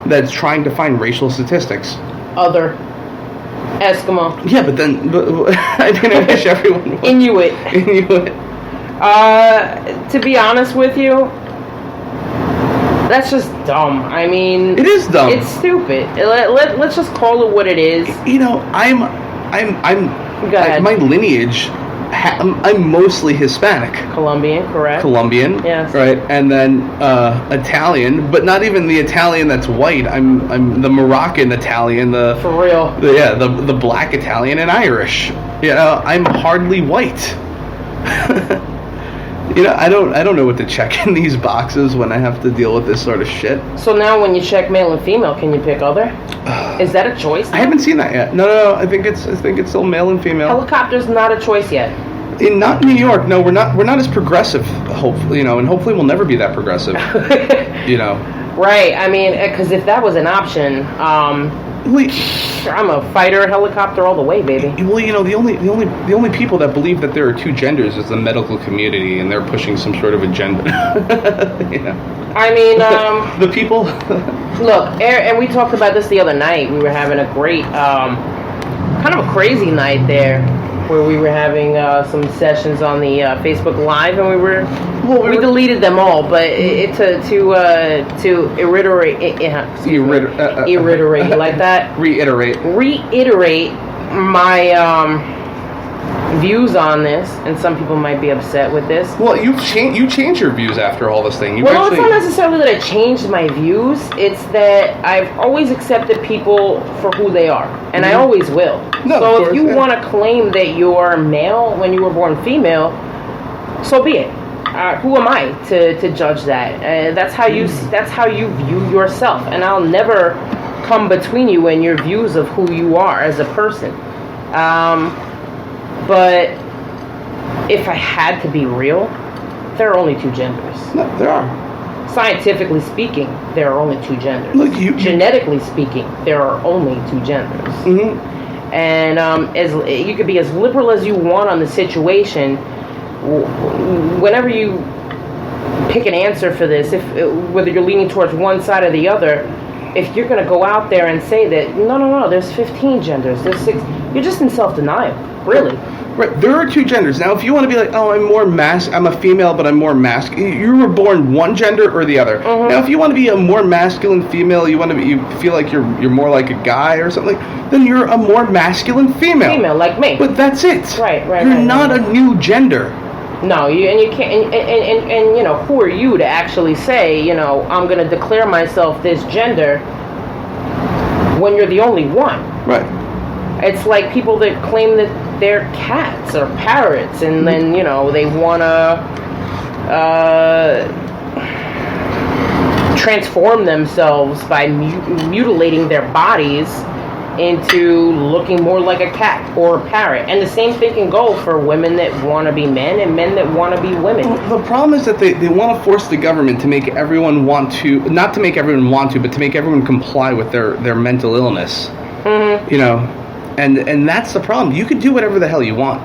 that's trying to find racial statistics. Other. Eskimo. Yeah, but I didn't wish everyone was. Inuit. Inuit. To be honest with you, that's just dumb. I mean, it is dumb. It's stupid. Let's just call it what it is. You know, I'm. Go ahead. My lineage. I'm mostly Hispanic. Colombian, correct? Colombian, yes. Right, and then Italian, but not even the Italian that's white. I'm the Moroccan Italian, for real. The black Italian and Irish. You know, I'm hardly white. You know, I don't know what to check in these boxes when I have to deal with this sort of shit. So now, when you check male and female, can you pick other? Is that a choice? I haven't seen that yet. No. I think it's still male and female. Helicopter's not a choice yet. Not in New York. No, we're not as progressive. Hopefully, and hopefully we'll never be that progressive. Right. I mean, because if that was an option, I'm a fighter helicopter all the way, baby. Well, the only people that believe that there are two genders is the medical community, and they're pushing some sort of agenda. I mean, the people. Look, and we talked about this the other night. We were having a great, kind of a crazy night there, where we were having some sessions on the Facebook Live, and we deleted them all, but to reiterate, you like that? Reiterate my views on this, and some people might be upset with this. Well, you changed your views after all this thing. It's not necessarily that I changed my views. It's that I've always accepted people for who they are, and I always will. No, so if you want to claim that you're male when you were born female, so be it. Who am I to judge that? That's how you view yourself, and I'll never come between you and your views of who you are as a person. But if I had to be real, there are only two genders. No, there are. Scientifically speaking, there are only two genders. Look, genetically speaking, there are only two genders. Mm-hmm. And as you could be as liberal as you want on the situation. Whenever you pick an answer for this, whether you're leaning towards one side or the other, if you're going to go out there and say that no, there's 15 genders, there's 6, you're just in self-denial, really. Right, there are two genders. Now, if you want to be like, oh, I'm a female, but I'm more masculine. You were born one gender or the other. Mm-hmm. Now, if you want to be a more masculine female, you feel like you're more like a guy or something, then you're a more masculine female. Female, like me. But that's it. Right. You're not a new gender. No, you can't, and who are you to actually say, I'm going to declare myself this gender when you're the only one? Right. It's like people that claim that they're cats or parrots, and then, they want to transform themselves by mutilating their bodies into looking more like a cat or a parrot. And the same thing can go for women that want to be men and men that want to be women. Well, the problem is that they want to force the government to make everyone want to, not to make everyone want to, but to make everyone comply with their mental illness. Mm-hmm. And that's the problem. You can do whatever the hell you want.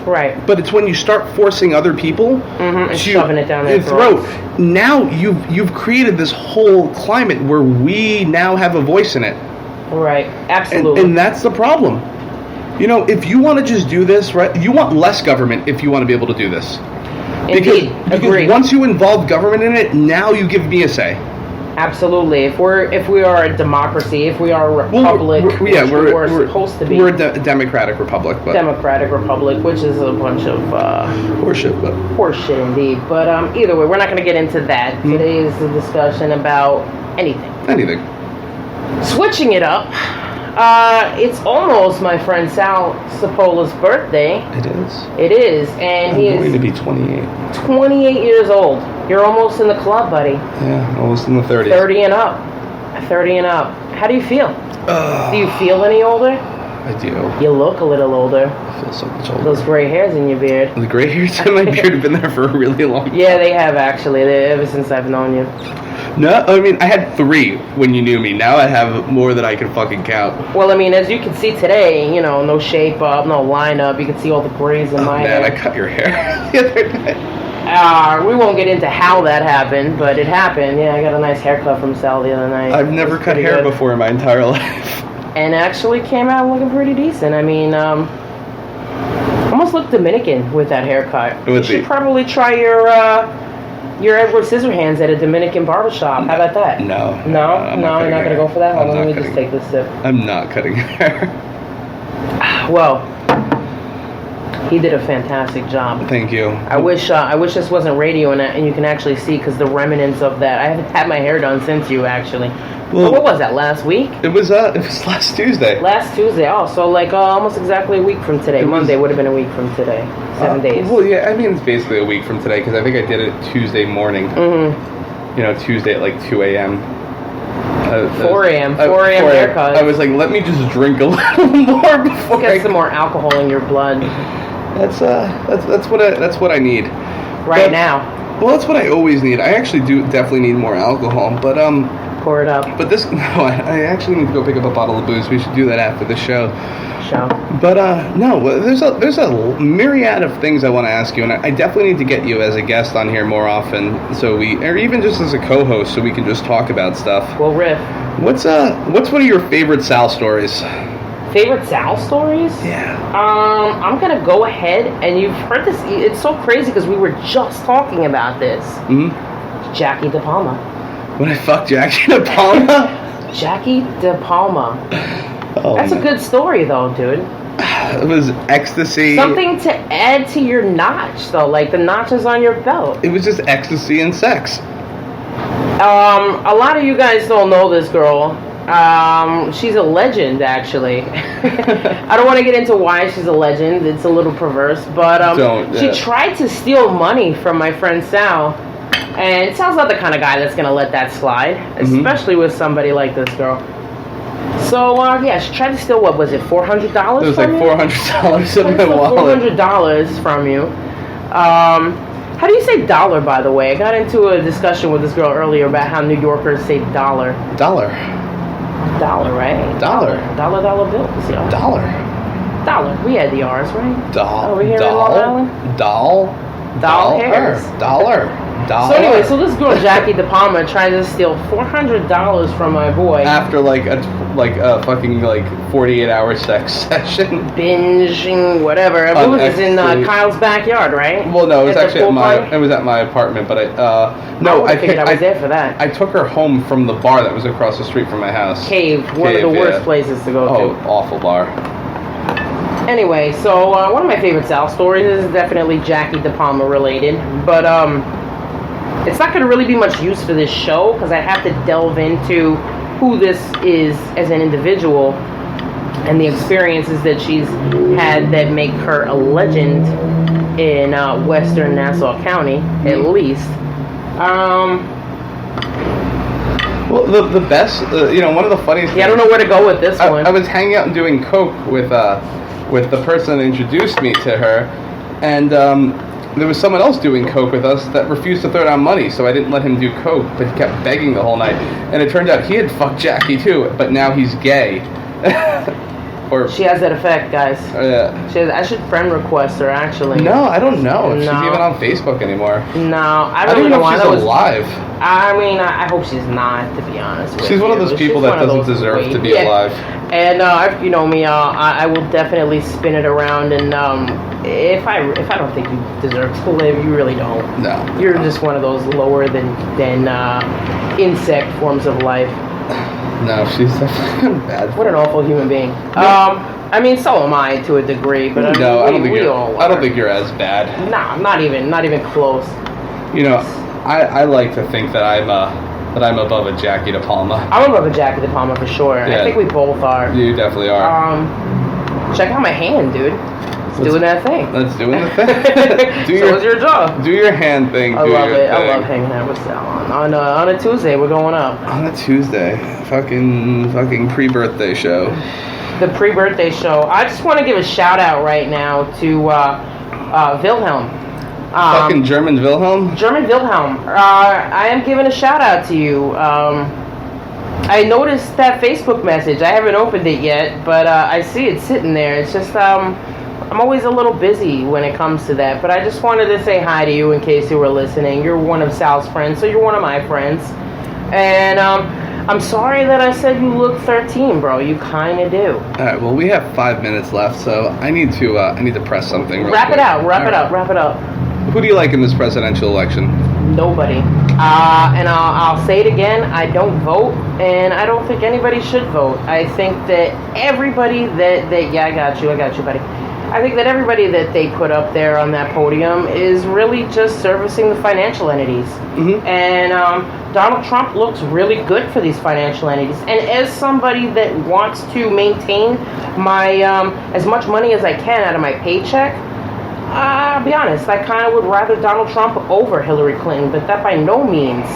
Right. But it's when you start forcing other people and shoving it down their throat. Now you've created this whole climate where we now have a voice in it. Right, absolutely. And that's the problem. If you want to just do this, right, you want less government if you want to be able to do this. Indeed, because once you involve government in it, now you give me a say. Absolutely. If we are a democracy, if we are a republic, we're supposed to be. We're a democratic republic. But democratic republic, which is a bunch of horseshit. Horseshit, indeed. But either way, we're not going to get into that. Mm-hmm. Today is a discussion about anything. Switching it up, it's almost my friend Sal Cipolla's birthday. It is, and I'm going to be 28. 28 years old. You're almost in the club, buddy. Yeah, almost in the 30s. 30 and up. How do you feel? Do you feel any older? I do. You look a little older. I feel so much older. Those gray hairs in your beard. The gray hairs in my beard have been there for a really long time. Yeah, they have, actually. Ever since I've known you. No, I mean, I had 3 when you knew me. Now I have more than I can fucking count. Well, I mean, as you can see today, no shape up, no line up. You can see all the grays in my hair. Man, I cut your hair the other day. We won't get into how that happened, but it happened. Yeah, I got a nice haircut from Sal the other night. I've never cut hair before in my entire life. And actually came out looking pretty decent. I mean, almost looked Dominican with that haircut. You should probably try your Edward Scissorhands at a Dominican barbershop. How about that? No. No? You're not going to go for that? Hold on, let me just take this sip. I'm not cutting hair. Well, he did a fantastic job. Thank you. I wish this wasn't radio and you can actually see, because the remnants of that. I haven't had my hair done since you, actually. Well, what was that, last week? It was last Tuesday. Last Tuesday. Oh, so like almost exactly a week from today. Monday would have been a week from today. 7 days. Well, yeah, I mean, it's basically a week from today, because I think I did it Tuesday morning. Mm-hmm. You know, Tuesday at like 2 a.m. 4 a.m. 4 a.m. haircut. I was like, let me just drink a little more before get some more alcohol in your blood. That's what I need now. Well, that's what I always need. I actually definitely need more alcohol, but pour it up. But I actually need to go pick up a bottle of booze. We should do that after the show. But no, there's a myriad of things I want to ask you, and I definitely need to get you as a guest on here more often, or even just as a co-host, so we can just talk about stuff. We'll riff. What's one of your favorite Sal stories? Favorite Sal stories? Yeah. I'm gonna go ahead, and you've heard this. It's so crazy because we were just talking about this. Mm-hmm. Jackie De Palma. When I fucked Jackie De Palma. Jackie De Palma. Oh, that's a good story, though, dude. It was ecstasy. Something to add to your notch, though, like the notches on your belt. It was just ecstasy and sex. A lot of you guys don't know this girl. She's a legend, actually. I don't want to get into why she's a legend. It's a little perverse, but she tried to steal money from my friend Sal, and Sal's not the kind of guy that's going to let that slide, especially with somebody like this girl. So, she tried to steal, what was it, $400 It was from like $400 in my wallet. $400 from you. How do you say dollar, by the way? I got into a discussion with this girl earlier about how New Yorkers say dollar. Dollar, right? Dollar bills, yeah. Dollar. We had the R's, right? Over here in Long Island? Hairs. Dollar. So anyway, this girl Jackie De Palma tried to steal $400 from my boy after like a fucking 48-hour sex session, binging, whatever. It was in Kyle's backyard, right? Well, no, it was actually at my apartment, but I figured I was there for that. I took her home from the bar that was across the street from my house. Cave, one of the worst places to go to. Oh, awful bar. Anyway, so one of my favorite Sal stories is definitely Jackie De Palma related, but it's not going to really be much use for this show because I have to delve into who this is as an individual and the experiences that she's had that make her a legend in Western Nassau County, at least. Well, the best, one of the funniest things, I don't know where to go with this one. I was hanging out and doing coke with the person that introduced me to her, and there was someone else doing coke with us that refused to throw down money, so I didn't let him do coke, but he kept begging the whole night. And it turned out he had fucked Jackie too, but now he's gay. She has that effect, guys. I should friend request her, actually. No, I don't know if she's even on Facebook anymore. No, I don't even know if she's alive. I mean, I hope she's not, to be honest with you. She's one of those people that doesn't deserve to be alive. And if you know me, I will definitely spin it around, and if I don't think you deserve to live, you really don't. No. You're just one of those lower than insect forms of life. No, she's definitely bad. What an awful human being. I mean, so am I to a degree, but I don't think you're as bad. Nah, not even close. You know, I like to think that I'm above a Jackie De Palma. I'm above a Jackie De Palma for sure. Yeah. I think we both are. You definitely are. Check out my hand, dude. Doing that thing. That's doing the thing. So is your jaw. Do your hand thing. I love it. I love hanging out with Sal on a Tuesday. We're going up on a Tuesday. Fucking pre-birthday show. The pre-birthday show. I just want to give a shout out right now to Wilhelm. Fucking German Wilhelm. German Wilhelm. I am giving a shout out to you. I noticed that Facebook message. I haven't opened it yet, but I see it sitting there. It's just I'm always a little busy when it comes to that, but I just wanted to say hi to you in case you were listening. You're one of Sal's friends, so you're one of my friends. And I'm sorry that I said you look 13, bro. You kind of do. All right. Well, we have 5 minutes left, so I need to press something. Real Wrap quick. it out. Wrap it up. Who do you like in this presidential election? Nobody. And I'll say it again. I don't vote, and I don't think anybody should vote. I think that everybody that yeah, I got you, buddy. I think that everybody that they put up there on that podium is really just servicing the financial entities. Mm-hmm. And Donald Trump looks really good for these financial entities. And as somebody that wants to maintain my as much money as I can out of my paycheck, I'll be honest, I kind of would rather Donald Trump over Hillary Clinton, but that by no means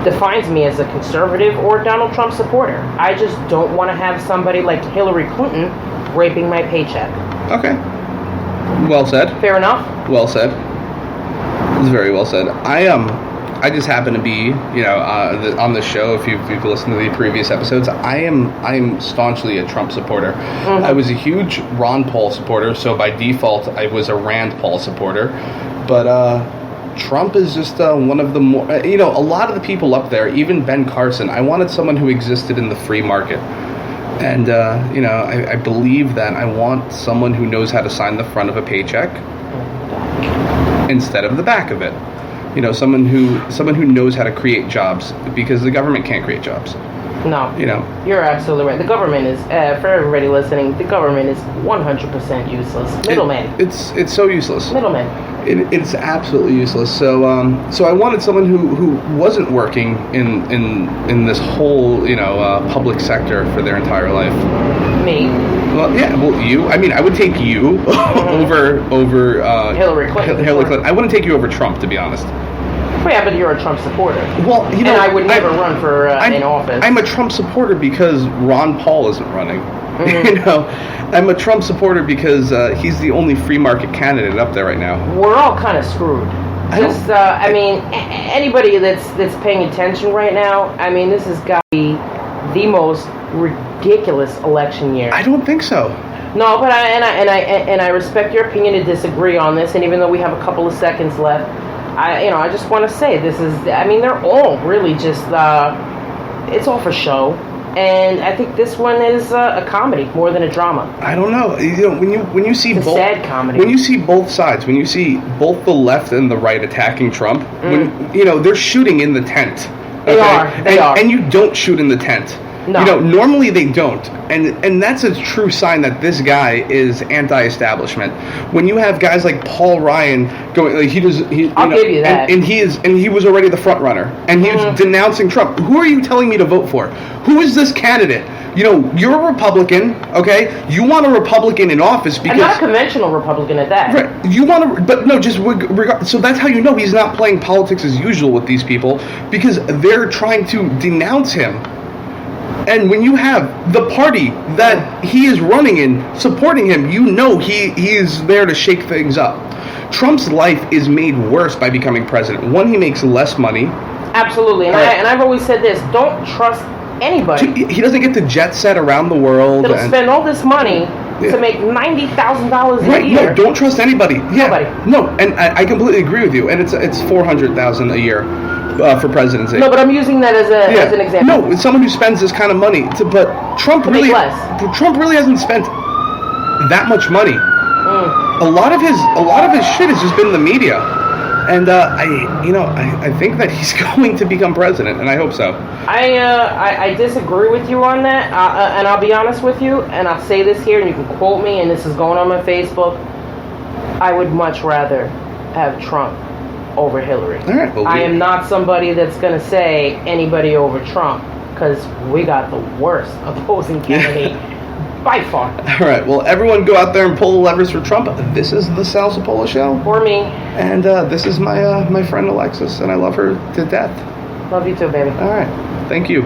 defines me as a conservative or Donald Trump supporter. I just don't want to have somebody like Hillary Clinton raping my paycheck. Okay. Well said. Fair enough? Well said. It's very well said. I just happen to be, on the show. If you've listened to the previous episodes, I am staunchly a Trump supporter. Mm-hmm. I was a huge Ron Paul supporter, so by default, I was a Rand Paul supporter. But Trump is just one of the more, a lot of the people up there, even Ben Carson. I wanted someone who existed in the free market. And, I believe that I want someone who knows how to sign the front of a paycheck instead of the back of it. Someone who knows how to create jobs, because the government can't create jobs. No. You're absolutely right. The government is, for everybody listening, the government is 100% useless. Middleman. It's so useless. Middleman. It's absolutely useless. So I wanted someone who wasn't working in this whole public sector for their entire life. Me. Well, yeah. Well, you. I mean, I would take you over Hillary Clinton. Hillary Clinton. I wouldn't take you over Trump, to be honest. Well, yeah, but you're a Trump supporter. Well, and I would never run for in office. I'm a Trump supporter because Ron Paul isn't running. Mm-hmm. I'm a Trump supporter because he's the only free market candidate up there right now. We're all kind of screwed. Anybody that's paying attention right now, this has got to be the most ridiculous election year. I don't think so. No, but I respect your opinion to disagree on this. And even though we have a couple of seconds left, I just want to say this is. They're all really just. It's all for show. And I think this one is a comedy more than a drama. I don't know. When you see it's both, a sad comedy. When you see both sides, when you see both the left and the right attacking Trump, when they're shooting in the tent. Okay? They are. And you don't shoot in the tent. No. Normally they don't, and that's a true sign that this guy is anti-establishment. When you have guys like Paul Ryan going, I'll give you that, and he was already the front runner, and he was denouncing Trump. Who are you telling me to vote for? Who is this candidate? You're a Republican, okay? You want a Republican in office because... I'm not a conventional Republican at that. Right. You want to... But no, just... So that's how you know he's not playing politics as usual with these people, because they're trying to denounce him. And when you have the party that he is running in supporting him, he is there to shake things up. Trump's life is made worse by becoming president. One, he makes less money. Absolutely. And I've always said this, don't trust anybody. He doesn't get to jet set around the world. They'll spend all this money to make $90,000 a year. No, don't trust anybody. Yeah, nobody. No, and I completely agree with you. And it's $400,000 a year. For presidency. No, but I'm using that as an example. No, it's someone who spends this kind of money. But Trump really hasn't spent that much money. A lot of his shit has just been in the media, and I think that he's going to become president, and I hope so. I disagree with you on that, and I'll be honest with you, and I'll say this here, and you can quote me, and this is going on my Facebook. I would much rather have Trump over Hillary. All right, well, I am not somebody that's going to say anybody over Trump, because we got the worst opposing candidate by far. All right, well, everyone go out there and pull the levers for Trump. This is the Sal Cipolla Show. For me. And this is my friend Alexis, and I love her to death. Love you too, baby. All right, thank you.